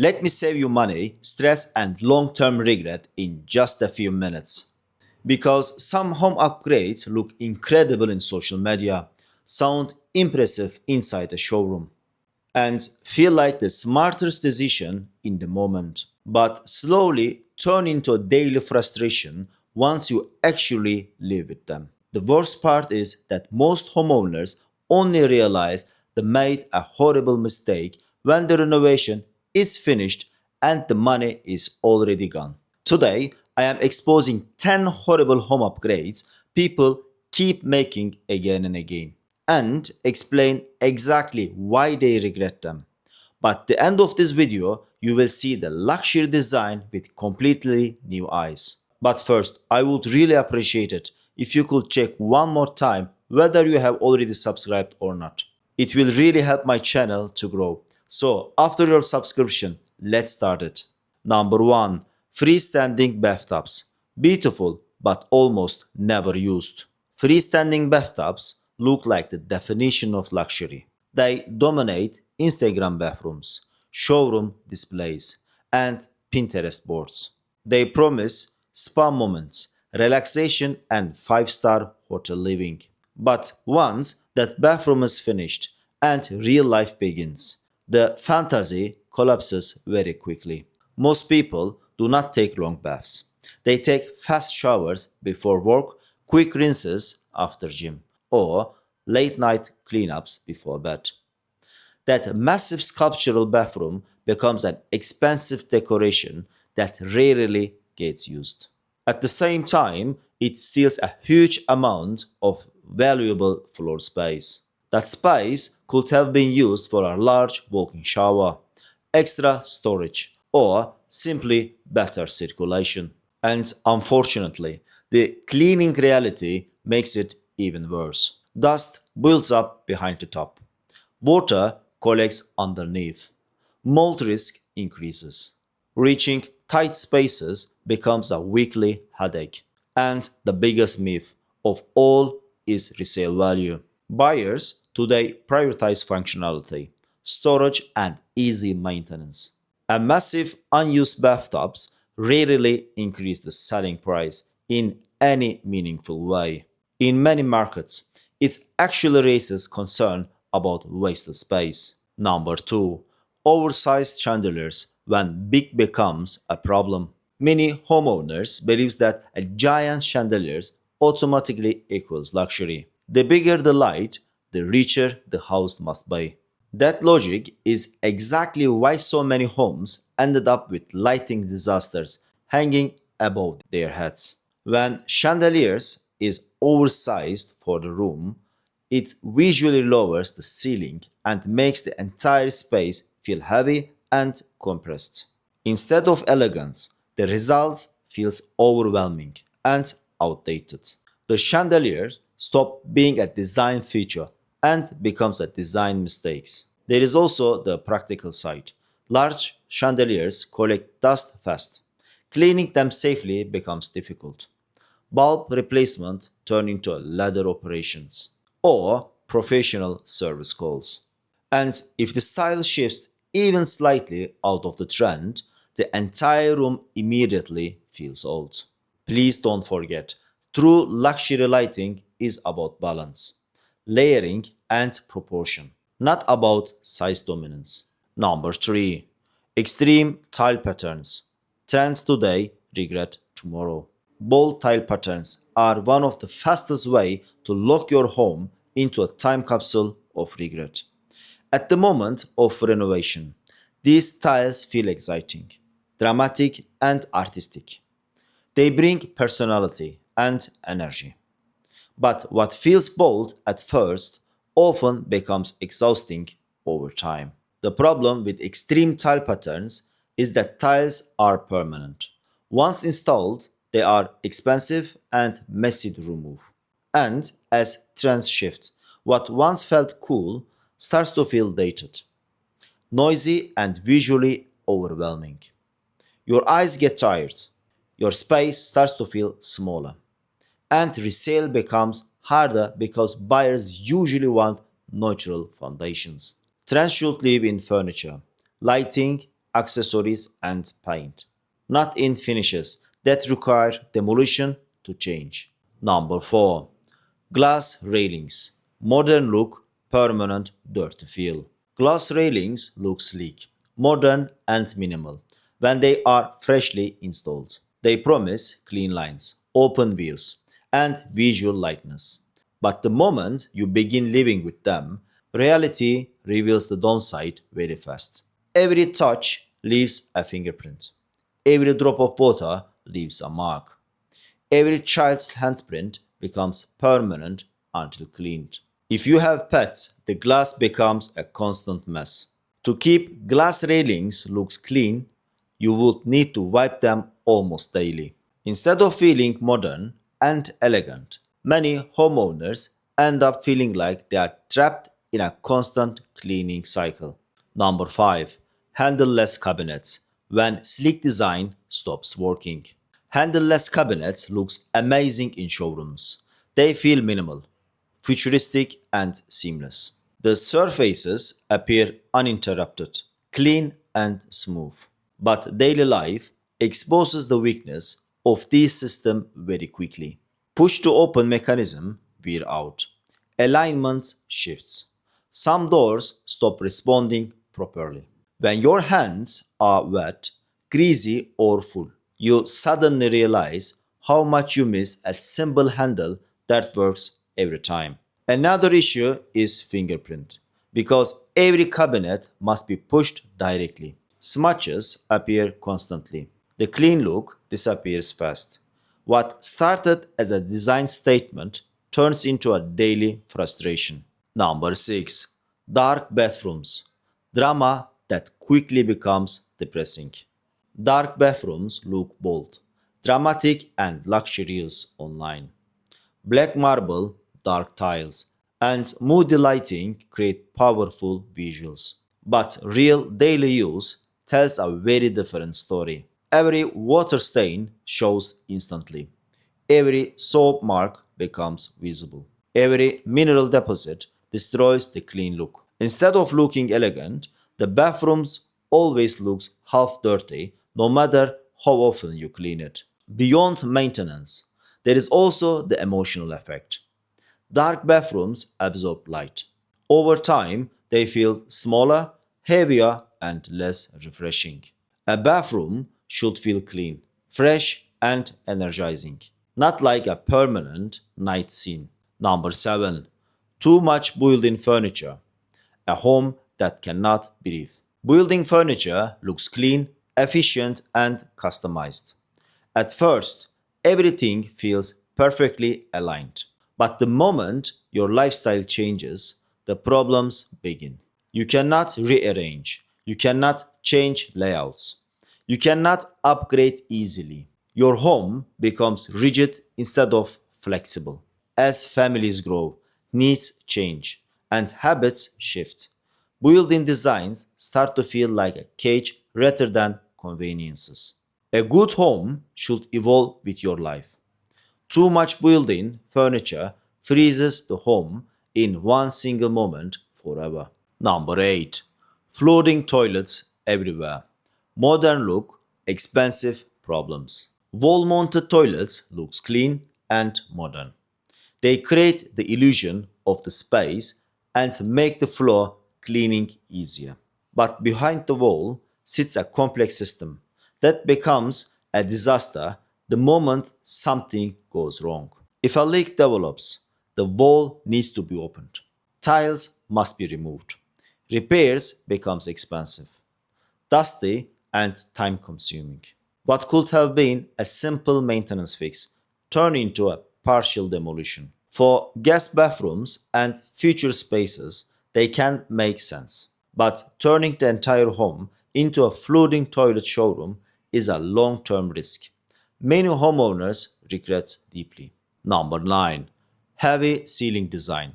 Let me save you money, stress, and long-term regret in just a few minutes. Because some home upgrades look incredible in social media, sound impressive inside a showroom, and feel like the smartest decision in the moment, but slowly turn into a daily frustration once you actually live with them. The worst part is that most homeowners only realize they made a horrible mistake when the renovation is finished and the money is already gone. Today, I am exposing 10 horrible home upgrades people keep making again and again and explain exactly why they regret them. But at the end of this video, you will see the luxury design with completely new eyes. But first, I would really appreciate it if you could check one more time whether you have already subscribed or not. It will really help my channel to grow. So, after your subscription, let's start it. Number 1. Freestanding bathtubs. Beautiful, but almost never used. Freestanding bathtubs look like the definition of luxury. They dominate Instagram bathrooms, showroom displays, and Pinterest boards. They promise spa moments, relaxation, and 5-star hotel living. But once that bathroom is finished and real life begins, the fantasy collapses very quickly. Most people do not take long baths. They take fast showers before work, quick rinses after gym, or late night cleanups before bed. That massive sculptural bathroom becomes an expensive decoration that rarely gets used. At the same time, it steals a huge amount of valuable floor space. That space could have been used for a large walk-in shower, extra storage, or simply better circulation. And unfortunately, the cleaning reality makes it even worse. Dust builds up behind the top. Water collects underneath. Mold risk increases. Reaching tight spaces becomes a weekly headache. And the biggest myth of all is resale value. Buyers today prioritize functionality, storage, and easy maintenance. A massive unused bathtubs rarely increase the selling price in any meaningful way. In many markets, it actually raises concern about wasted space. Number 2. Oversized chandeliers when big becomes a problem. Many homeowners believe that a giant chandelier automatically equals luxury. The bigger the light, the richer the house must be. That logic is exactly why so many homes ended up with lighting disasters hanging above their heads. When chandeliers is oversized for the room, it visually lowers the ceiling and makes the entire space feel heavy and compressed. Instead of elegance, the result feels overwhelming and outdated. The chandelier stops being a design feature and becomes a design mistake. There is also the practical side. Large chandeliers collect dust fast. Cleaning them safely becomes difficult. Bulb replacement turn into ladder operations or professional service calls. And if the style shifts even slightly out of the trend, the entire room immediately feels old. Please don't forget, true luxury lighting is about balance, layering, and proportion, not about size dominance. Number 3. Extreme tile patterns. Trends today, regret tomorrow. Bold tile patterns are one of the fastest way to lock your home into a time capsule of regret. At the moment of renovation, these tiles feel exciting, dramatic, and artistic. They bring personality and energy. But what feels bold at first often becomes exhausting over time. The problem with extreme tile patterns is that tiles are permanent. Once installed, they are expensive and messy to remove. And as trends shift, what once felt cool starts to feel dated, noisy, and visually overwhelming. Your eyes get tired, your space starts to feel smaller, and resale becomes harder because buyers usually want natural foundations. Trends should live in furniture, lighting, accessories, and paint, not in finishes that require demolition to change. Number 4. Glass railings. Modern look, permanent dirty feel. Glass railings look sleek, modern, and minimal when they are freshly installed. They promise clean lines, open views, and visual lightness. But the moment you begin living with them, reality reveals the downside very fast. Every touch leaves a fingerprint. Every drop of water leaves a mark. Every child's handprint becomes permanent until cleaned. If you have pets, the glass becomes a constant mess. To keep glass railings looks clean, you would need to wipe them almost daily. Instead of feeling modern and elegant, many homeowners end up feeling like they are trapped in a constant cleaning cycle. Number 5. Handleless cabinets. When sleek design stops working. Handleless cabinets looks amazing in showrooms. They feel minimal, futuristic, and seamless. The surfaces appear uninterrupted, clean, and smooth. But daily life exposes the weakness of these systems very quickly. Push to open mechanism wear out. Alignment shifts. Some doors stop responding properly. When your hands are wet, greasy, or full, you suddenly realize how much you miss a simple handle that works every time. Another issue is fingerprint, because every cabinet must be pushed directly. Smudges appear constantly. The clean look disappears fast. What started as a design statement turns into a daily frustration. Number 6. Dark bathrooms. Drama that quickly becomes depressing. Dark bathrooms look bold, dramatic, and luxurious online. Black marble, dark tiles, and moody lighting create powerful visuals. But real daily use tells a very different story. Every water stain shows instantly. Every soap mark becomes visible. Every mineral deposit destroys the clean look. Instead of looking elegant, the bathrooms always looks half dirty no matter how often you clean it. Beyond maintenance, there is also the emotional effect. Dark bathrooms absorb light. Over time, they feel smaller, heavier, and less refreshing. A bathroom should feel clean, fresh, and energizing, not like a permanent night scene. Number 7. Too much built-in furniture. A home that cannot breathe. Building furniture looks clean, efficient, and customized. At first, everything feels perfectly aligned. But the moment your lifestyle changes, the problems begin. You cannot rearrange. You cannot change layouts. You cannot upgrade easily. Your home becomes rigid instead of flexible. As families grow, needs change, and habits shift. Built-in designs start to feel like a cage rather than conveniences. A good home should evolve with your life. Too much built-in furniture freezes the home in one single moment forever. Number 8. Floating toilets everywhere. Modern look, expensive problems. Wall-mounted toilets looks clean and modern. They create the illusion of the space and make the floor cleaning easier. But behind the wall sits a complex system that becomes a disaster the moment something goes wrong. If a leak develops, the wall needs to be opened. Tiles must be removed. Repairs becomes expensive, dusty, and time consuming. What could have been a simple maintenance fix turned into a partial demolition. For guest bathrooms and future spaces, they can make sense. But turning the entire home into a floating toilet showroom is a long term risk. Many homeowners regret deeply. Number 9. Heavy ceiling design.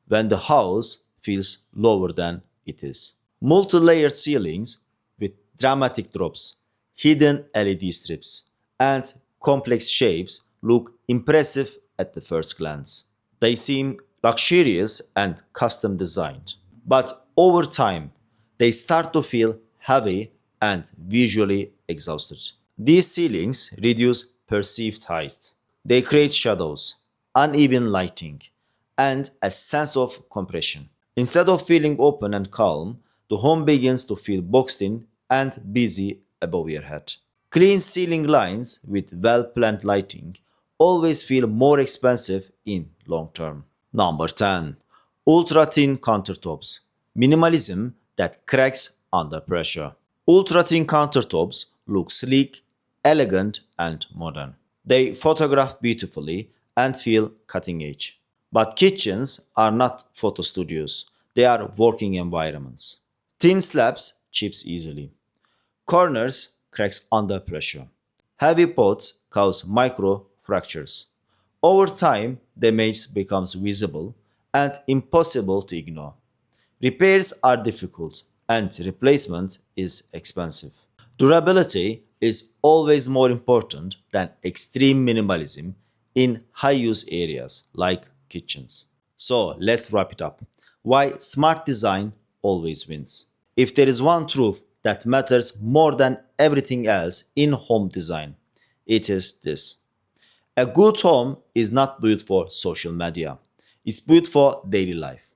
When the house feels lower than it is. Multi layered ceilings with dramatic drops, hidden LED strips, and complex shapes look impressive at the first glance. They seem luxurious and custom designed. But over time, they start to feel heavy and visually exhausted. These ceilings reduce perceived height. They create shadows, uneven lighting, and a sense of compression. Instead of feeling open and calm, the home begins to feel boxed in and busy above your head. Clean ceiling lines with well planned lighting always feel more expensive in long term. Number 10. Ultra thin countertops. Minimalism that cracks under pressure. Ultra thin countertops look sleek, elegant, and modern. They photograph beautifully and feel cutting edge. But kitchens are not photo studios, they are working environments. Thin slabs chips easily. Corners cracks under pressure. Heavy pots cause micro fractures. Over time, damage becomes visible and impossible to ignore. Repairs are difficult and replacement is expensive. Durability is always more important than extreme minimalism in high use areas like kitchens. So let's wrap it up. Why smart design always wins. If there is one truth that matters more than everything else in home design, it is this. A good home is not built for social media. It's built for daily life.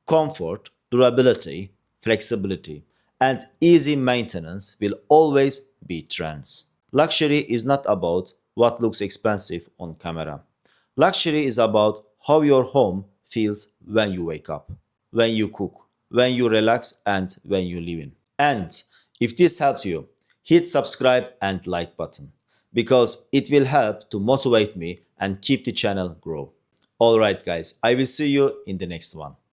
Comfort, durability, flexibility, and easy maintenance will always be trends. Luxury is not about what looks expensive on camera. Luxury is about how your home feels when you wake up, when you cook, when you relax, and when you live in. And if this helped you, hit subscribe and like button because it will help to motivate me and keep the channel grow. Alright guys, I will see you in the next one.